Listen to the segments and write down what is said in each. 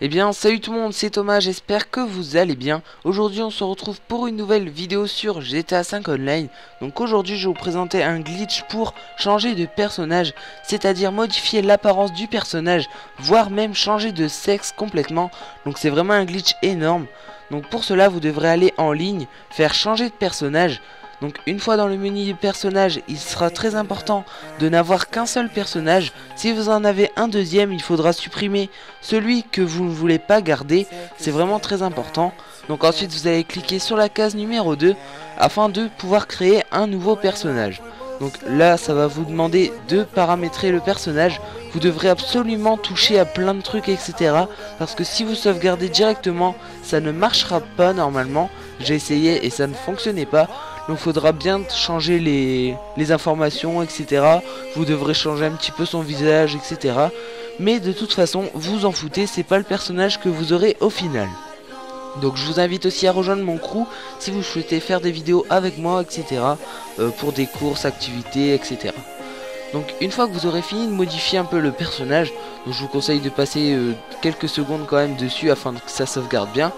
Eh bien salut tout le monde, c'est Thomas, j'espère que vous allez bien. Aujourd'hui on se retrouve pour une nouvelle vidéo sur GTA 5 Online. Donc aujourd'hui je vais vous présenter un glitch pour changer de personnage, c'est-à-dire modifier l'apparence du personnage, voire même changer de sexe complètement. Donc c'est vraiment un glitch énorme. Donc pour cela vous devrez aller en ligne, faire changer de personnage. Donc une fois dans le menu du personnage, il sera très important de n'avoir qu'un seul personnage. Si vous en avez un deuxième, il faudra supprimer celui que vous ne voulez pas garder. C'est vraiment très important. Donc ensuite vous allez cliquer sur la case numéro 2 afin de pouvoir créer un nouveau personnage. Donc là ça va vous demander de paramétrer le personnage. Vous devrez absolument toucher à plein de trucs etc. Parce que si vous sauvegardez directement, ça ne marchera pas normalement. J'ai essayé et ça ne fonctionnait pas. Donc il faudra bien changer les informations etc. Vous devrez changer un petit peu son visage etc. Mais de toute façon vous en foutez, c'est pas le personnage que vous aurez au final. Donc je vous invite aussi à rejoindre mon crew si vous souhaitez faire des vidéos avec moi etc. Pour des courses, activités etc. Donc une fois que vous aurez fini de modifier un peu le personnage, donc je vous conseille de passer quelques secondes quand même dessus afin que ça sauvegarde bien.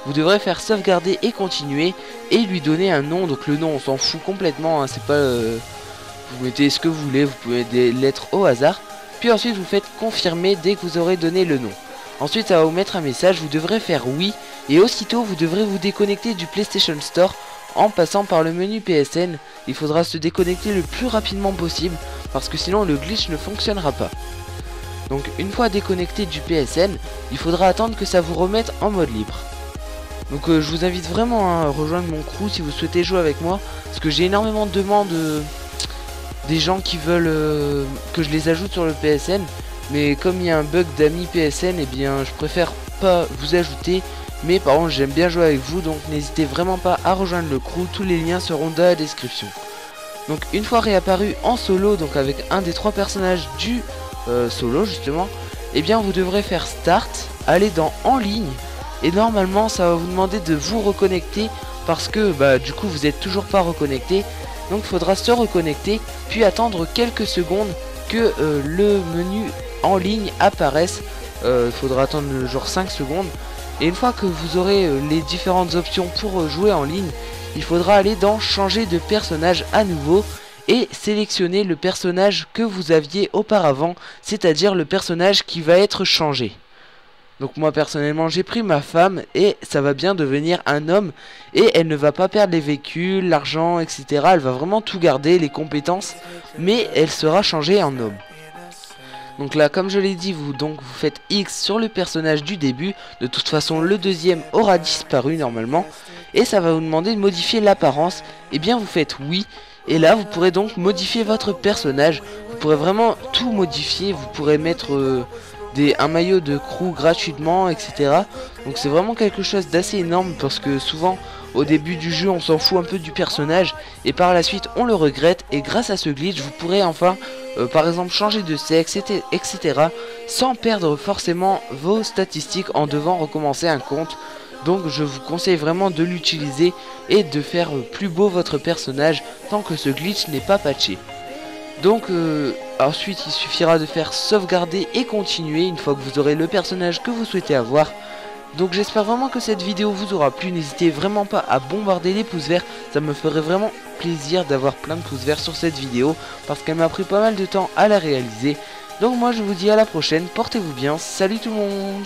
Vous devrez faire sauvegarder et continuer et lui donner un nom. Donc le nom on s'en fout complètement, hein, c'est pas vous mettez ce que vous voulez, vous pouvez mettre des lettres au hasard. Puis ensuite vous faites confirmer dès que vous aurez donné le nom. Ensuite ça va vous mettre un message, vous devrez faire oui. Et aussitôt vous devrez vous déconnecter du PlayStation Store en passant par le menu PSN. Il faudra se déconnecter le plus rapidement possible parce que sinon le glitch ne fonctionnera pas. Donc une fois déconnecté du PSN, il faudra attendre que ça vous remette en mode libre. Donc je vous invite vraiment à rejoindre mon crew si vous souhaitez jouer avec moi. Parce que j'ai énormément de demandes des gens qui veulent que je les ajoute sur le PSN. Mais comme il y a un bug d'amis PSN, eh bien je préfère pas vous ajouter. Mais par contre j'aime bien jouer avec vous, donc n'hésitez vraiment pas à rejoindre le crew. Tous les liens seront dans la description. Donc une fois réapparu en solo, donc avec un des 3 personnages du solo justement, eh bien vous devrez faire start, aller dans en ligne. Et normalement ça va vous demander de vous reconnecter parce que du coup vous êtes toujours pas reconnecté. Donc il faudra se reconnecter puis attendre quelques secondes que le menu en ligne apparaisse. Il faudra attendre genre 5 secondes. Et une fois que vous aurez les différentes options pour jouer en ligne, il faudra aller dans changer de personnage à nouveau et sélectionner le personnage que vous aviez auparavant, c'est-à-dire le personnage qui va être changé. Donc moi personnellement j'ai pris ma femme et ça va bien devenir un homme et elle ne va pas perdre les véhicules, l'argent etc. Elle va vraiment tout garder, les compétences, mais elle sera changée en homme. Donc là comme je l'ai dit vous faites X sur le personnage du début. De toute façon le deuxième aura disparu normalement. Et ça va vous demander de modifier l'apparence. Et bien vous faites oui. Et là vous pourrez donc modifier votre personnage. Vous pourrez vraiment tout modifier. Vous pourrez mettre un maillot de crew gratuitement etc. Donc c'est vraiment quelque chose d'assez énorme. Parce que souvent au début du jeu on s'en fout un peu du personnage. Et par la suite on le regrette. Et grâce à ce glitch vous pourrez enfin par exemple changer de sexe etc. sans perdre forcément vos statistiques en devant recommencer un compte. Donc je vous conseille vraiment de l'utiliser et de faire plus beau votre personnage tant que ce glitch n'est pas patché. Donc ensuite il suffira de faire sauvegarder et continuer une fois que vous aurez le personnage que vous souhaitez avoir. Donc j'espère vraiment que cette vidéo vous aura plu. N'hésitez vraiment pas à bombarder les pouces verts. Ça me ferait vraiment plaisir d'avoir plein de pouces verts sur cette vidéo parce qu'elle m'a pris pas mal de temps à la réaliser. Donc moi je vous dis à la prochaine, portez-vous bien, salut tout le monde.